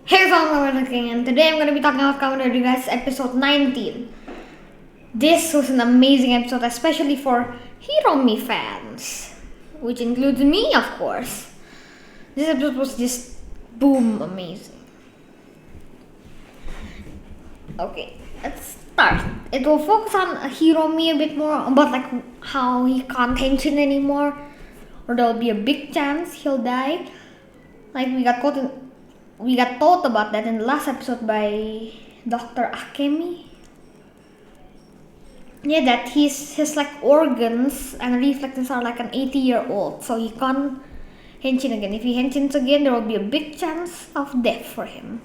Hey everyone, I'm King, and today I'm going to be talking about Kamen Revice episode 19. This was an amazing episode, especially for Hiromi fans, which includes me, of course. This episode was just boom amazing. Okay, let's start. It will focus on Hiromi a bit more about like how he can't henshin anymore, or there will be a big chance he'll die. Like we got told about that in the last episode by Dr. Akemi. Yeah, that his like organs and reflexes are like an 80-year-old, so he can't henshin again. If he henshins again, there will be a big chance of death for him.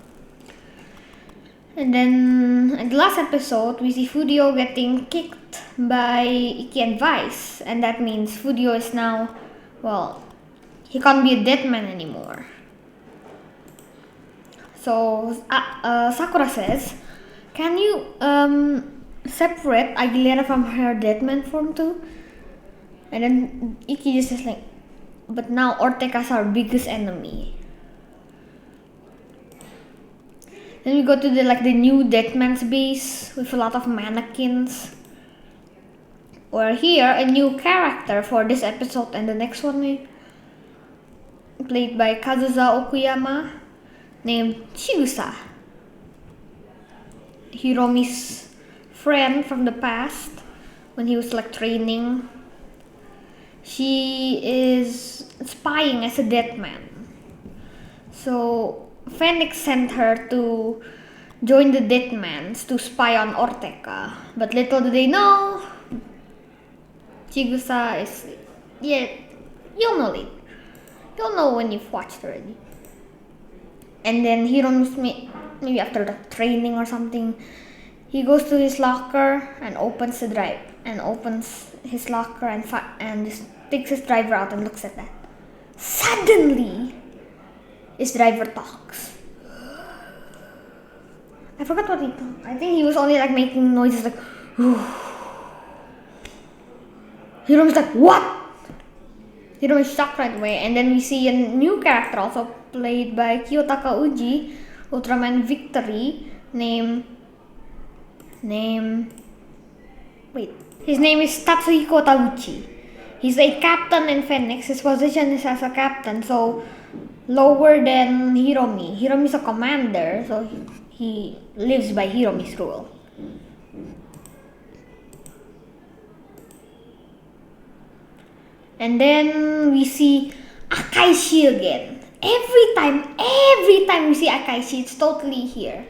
And then in the last episode, we see Fudio getting kicked by Iki and Vice, and that means Fudio is now, well, he can't be a dead man anymore. So Sakura says, "Can you separate Aguilera from her deadman form too?" And then Iki just says like, "But now Ortega's our biggest enemy." Then we go to the new Deadman's base with a lot of mannequins. Or here a new character for this episode and the next one, played by Kazusa Okuyama, named Chigusa, Hiromi's friend from the past when he was like training. She is spying as a dead man. So Phoenix sent her to join the Deadmans to spy on Ortega. But little do they know, Chigusa is, yeah, you'll know later. You'll know when you've watched already. And then Hiromi's maybe after the training or something, he goes to his locker and opens the drive and opens his locker and just takes his driver out and looks at that. Suddenly, his driver talks. I forgot what he thought. I think he was only like making noises like. Hiromi's like, what? Hiromi's shocked right away, and then we see a new character also played by Kiyotaka Uji, Ultraman Victory, his name is Tatsuhiko Taguchi. He's a captain in Phoenix. His position is as a captain, so lower than Hiromi. Hiromi's a commander, so he lives by Hiromi's rule. And then we see Akaishi again. Every time we see Akaishi, it's totally here.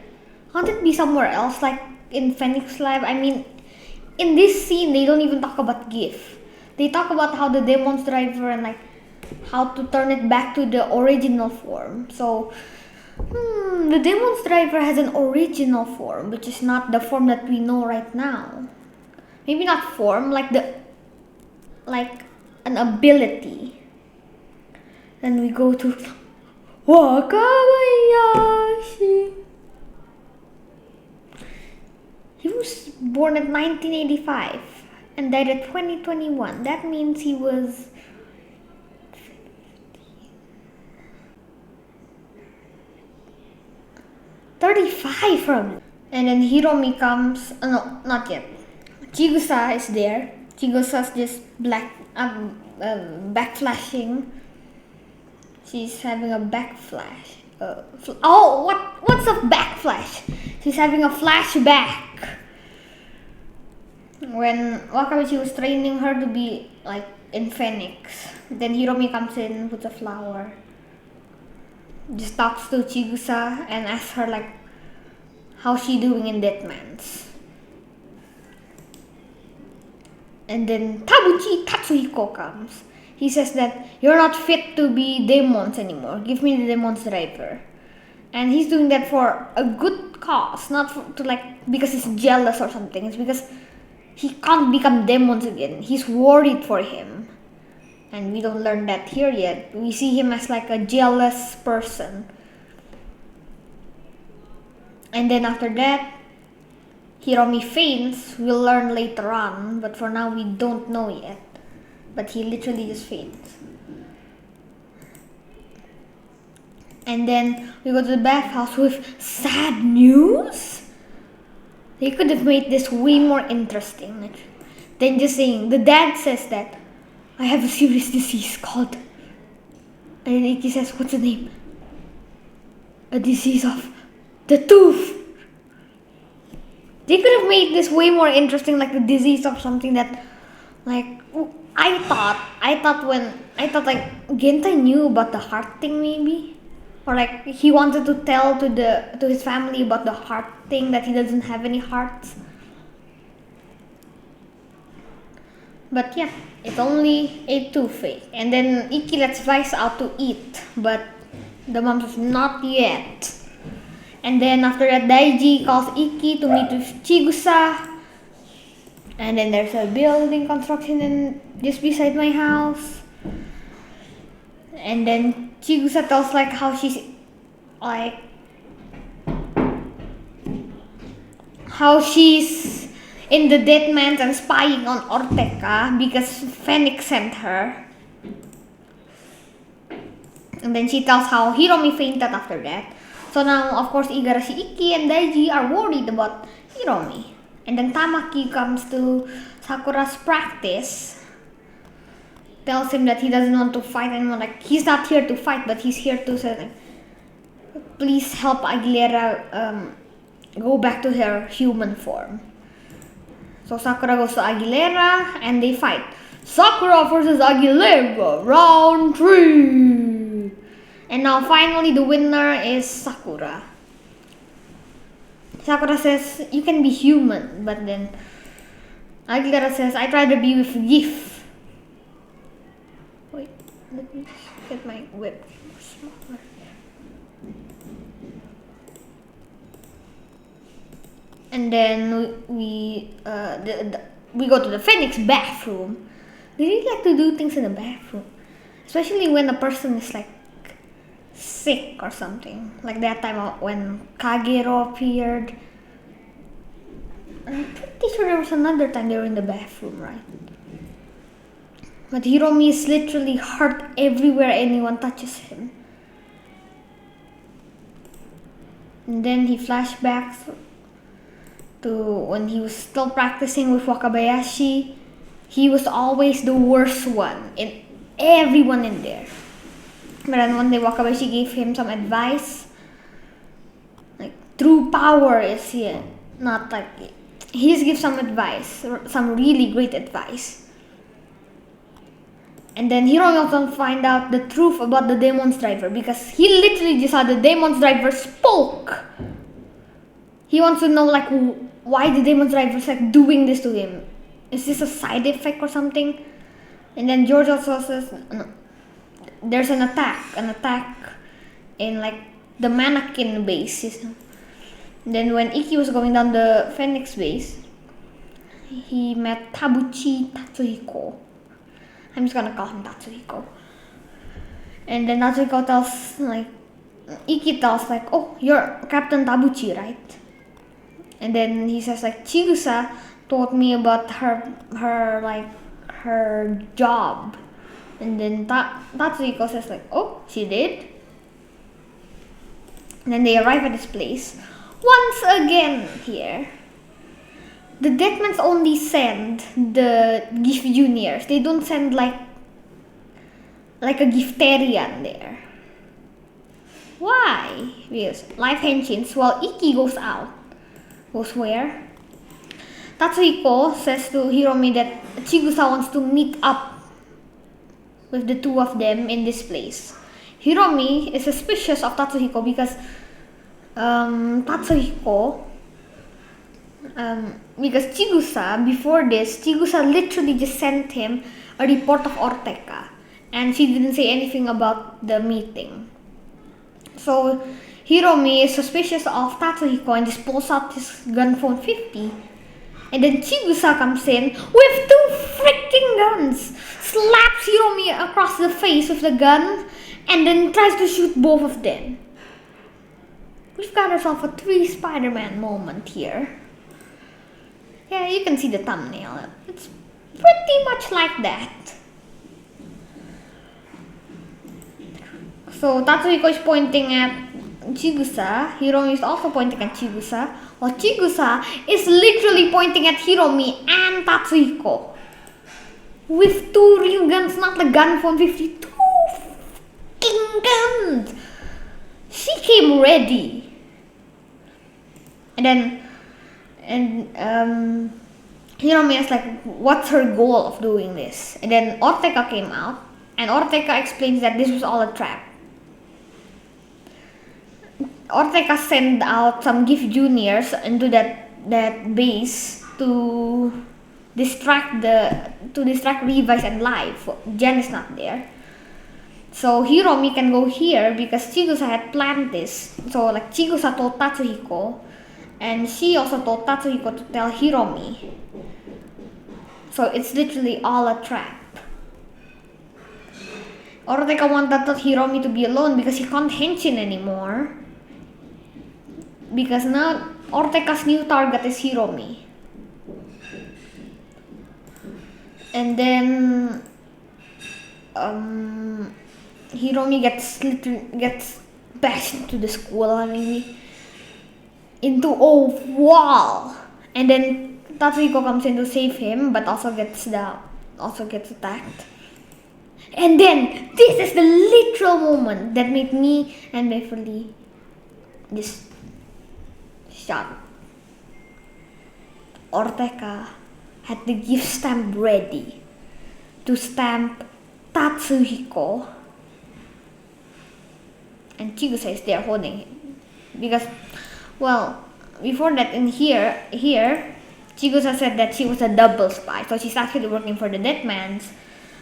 Can't it be somewhere else, like in Phoenix Live? I mean, in this scene, they don't even talk about GIF. They talk about how the Demon's Driver and like how to turn it back to the original form. So, the Demon's Driver has an original form, which is not the form that we know right now. Maybe not form, like an ability. Then we go to Wakabayashi. He was born in 1985 and died in 2021. That means he was 35 from. And then Hiromi comes. No, not yet. Chigusa is there. Chigusa's just backflashing. She's having a backflash. What's a backflash? She's having a flashback when Wakabayashi was training her to be like in Phoenix. Then Hiromi comes in, puts a flower, just talks to Chigusa and asks her like how's she doing in Deadman's. And then Tabuchi Tatsuhiko comes. He says that you're not fit to be demons anymore. Give me the Demon's Driver. And he's doing that for a good cause, not because he's jealous or something. It's because he can't become demons again. He's worried for him. And we don't learn that here yet. We see him as like a jealous person. And then after that, Hiromi faints. We'll learn later on, but for now we don't know yet. But he literally just faints. And then we go to the bathhouse with sad news. They could have made this way more interesting than just saying, the dad says that I have a serious disease called, and then Ikki says, what's the name? A disease of the tooth. They could have made this way more interesting, like the disease of something that, like, I thought like Gentai knew about the heart thing maybe, or like he wanted to tell to his family about the heart thing, that he doesn't have any hearts. But yeah, it's only a toothache. And then Ikki lets Vice out to eat, but the mom says not yet. And then after that, Daiji calls Ikki to meet with Chigusa. And then there's a building construction just beside my house. And then Chigusa tells like how she's in the dead man's and spying on Ortega because Phoenix sent her. And then she tells how Hiromi fainted after that. So now, of course, Igarashi, Ikki, and Daiji are worried about Hiromi. And then Tamaki comes to Sakura's practice, tells him that he doesn't want to fight anymore. Like, he's not here to fight, but he's here to say, like, please help Aguilera go back to her human form. So Sakura goes to Aguilera, and they fight. Sakura versus Aguilera, round 3. And now finally the winner is Sakura. Sakura says, you can be human, but then Aguilera says, I'd rather be with GIF. Wait, let me get my whip smaller. And then we go to the Phoenix bathroom. They really like to do things in the bathroom, especially when a person is like sick or something. Like that time when Kagero appeared. I'm pretty sure there was another time they were in the bathroom, right? But Hiromi is literally hurt everywhere anyone touches him. And then he flashbacks to when he was still practicing with Wakabayashi. He was always the worst one in everyone in there. But then one day Wakabayashi gave him some advice. Like, true power is here. Not like, he just gives some advice, some really great advice. And then Hiromi also find out the truth about the demon's driver, because he literally just saw the demon's driver spoke. He wants to know like why the demon's driver is like doing this to him. Is this a side effect or something? And then George also says, no, there's an attack in like the mannequin base. Then when Ikki was going down the Phoenix base, he met Tabuchi Tatsuhiko. I'm just gonna call him Tatsuhiko. And then Tatsuhiko tells like, Ikki tells like, oh, you're Captain Tabuchi, right? And then he says like, Chigusa told me about her job. And then Tatsuhiko says like, oh, she did? And then they arrive at this place. Once again here, the Deadmans only send the gift juniors. They don't send like a giftarian there. Why? Because life henshins while Ikki goes out. Goes where? Tatsuhiko says to Hiromi that Chigusa wants to meet up with the two of them in this place. Hiromi is suspicious of Tatsuhiko because because Chigusa, before this, Chigusa literally just sent him a report of Ortega, and she didn't say anything about the meeting. So Hiromi is suspicious of Tatsuhiko and just pulls out his gun phone 50. And then Chigusa comes in with 2 freaking guns, slaps Hiromi across the face with the gun, and then tries to shoot both of them. We've got ourselves a 3 Spiderman moment here. Yeah, you can see the thumbnail. It's pretty much like that. So Tatsuhiko is pointing at Chigusa. Hiromi is also pointing at Chigusa. While Chigusa is literally pointing at Hiromi and Tatsuhiko. With 2 real guns, not the gun from 52 fucking guns. She came ready. And Hiromi is like, what's her goal of doing this? And then Ortega came out, and Ortega explains that this was all a trap. Ortega sent out some gift juniors into that base to distract Revice and Live. Jen is not there. So Hiromi can go here because Chigusa had planned this. So like Chigusa told Tatsuhiko, and she also told Tatsuhiko to tell Hiromi. So it's literally all a trap. Ortega wanted Hiromi to be alone because he can't henshin anymore. Because now Ortega's new target is Hiromi. And then Hiromi gets bashed into the school, maybe into a wall, and then Tatsuhiko comes in to save him, but also gets attacked. And then this is the literal moment that made me and Beverly just shocked. Ortega had the gift stamp ready to stamp Tatsuhiko, and Chigusa is there holding him. Because, well, before that in here, Chigusa said that she was a double spy, so she's actually working for the Deadmans,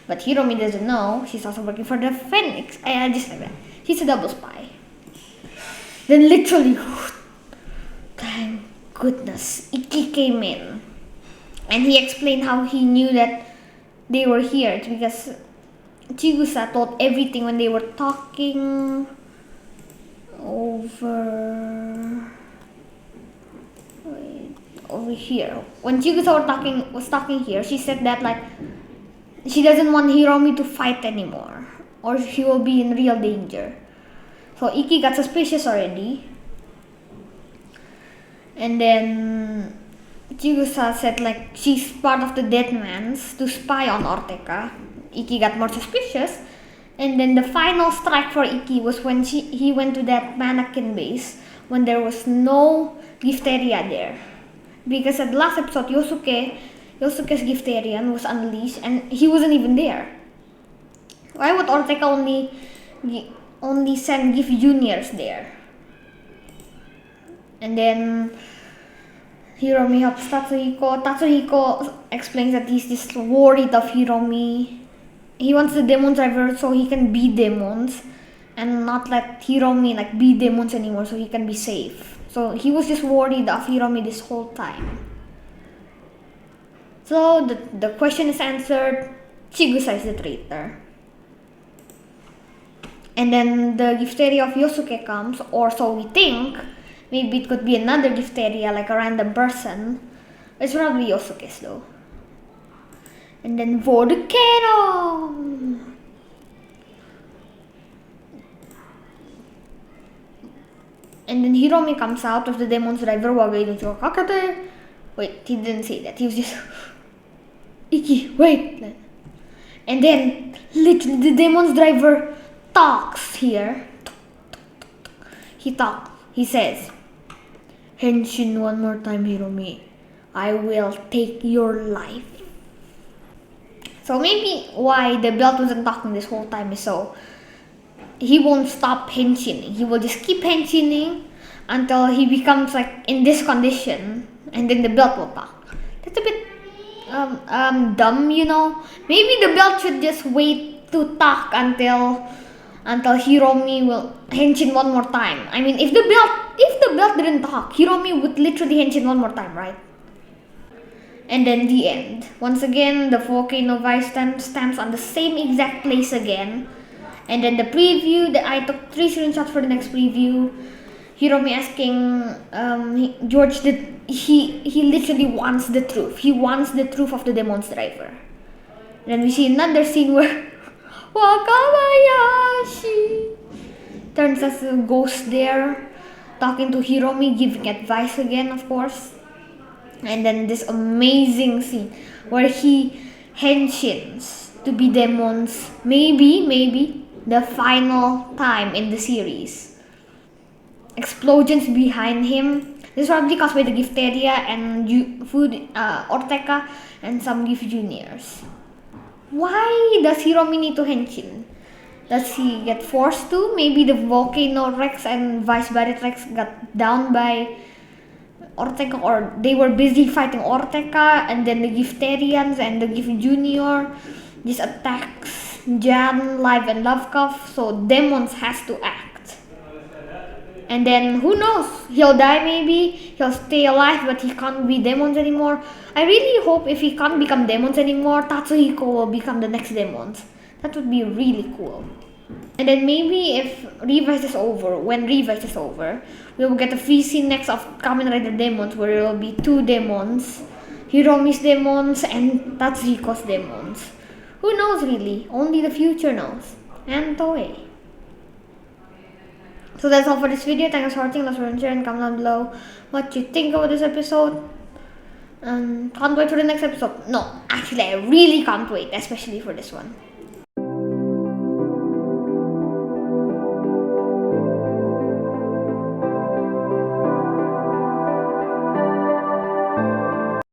but Hiromi doesn't know she's also working for the Phoenix. Just like that. She's a double spy. Then literally, thank goodness, Ikki came in. And he explained how he knew that they were here. It's because Chigusa told everything when they were talking over here. When Chigusa was talking here, she said that like she doesn't want Hiromi to fight anymore, or she will be in real danger. So Ikki got suspicious already. And then Chigusa said like she's part of the Deadmans to spy on Ortega. Ikki got more suspicious, and then the final strike for Ikki was when he went to that mannequin base when there was no Gifteria there. Because at the last episode, Yosuke's Gifterian was unleashed and he wasn't even there. Why would Ortega only send gift juniors there? And then Hiromi helps Tatsuhiko. Tatsuhiko explains that he's just worried of Hiromi. He wants the demon driver so he can be demons and not let Hiromi like be demons anymore, so he can be safe. So he was just worried of Hiromi this whole time. So the question is answered. Chigusa is the traitor. And then the Gifteria of Yosuke comes, or so we think. Maybe it could be another Gifteria, like a random person. It's probably Yosuke's though. And then for the cannon! And then Hiromi comes out of the demon's driver while going to Kakate. Wait, he didn't say that. He was just Ikki, wait. And then literally the demon's driver talks here. He says, "Henshin one more time, Hiromi. I will take your life." So maybe why the belt wasn't talking this whole time is so he won't stop henshining. He will just keep henshining until he becomes like in this condition, and then the belt will talk. That's a bit dumb, you know. Maybe the belt should just wait to talk until Hiromi will henshin one more time. I mean, if the belt didn't talk, Hiromi would literally henshin one more time, right? And then the end. Once again, the volcano vice stamps on the same exact place again. And then the preview, I took 3 screenshots for the next preview. Hiromi asking George that he literally wants the truth. He wants the truth of the demon's driver. And then we see another scene where Wakabayashi turns as a ghost there, talking to Hiromi, giving advice again, of course. And then this amazing scene where he henshins to be demons, maybe the final time in the series. Explosions behind him. This is probably caused by the Gifteria and Ortega and some Gift Juniors. Why does Hiromi need to henshin? Does he get forced to? Maybe the Volcano Rex and Vice Barret Rex got down by Ortega, or they were busy fighting Ortega, and then the Gifterians and the Gift Junior just attacks Jan, Live, and Lovecraft, so Demons has to act. And then who knows? He'll die maybe, he'll stay alive, but he can't be Demons anymore. I really hope if he can't become Demons anymore, Tatsuhiko will become the next Demons. That would be really cool. And then maybe if Revice is over, when Revice is over, we will get a free scene next of Kamen Rider Demons, where there will be 2 demons, Hiromi's demons and Tatsuhiko's demons. Who knows really? Only the future knows. And Toei. So that's all for this video. Thanks for watching. Let's share and comment down below what you think about this episode. Can't wait for the next episode. No, actually I really can't wait, especially for this one.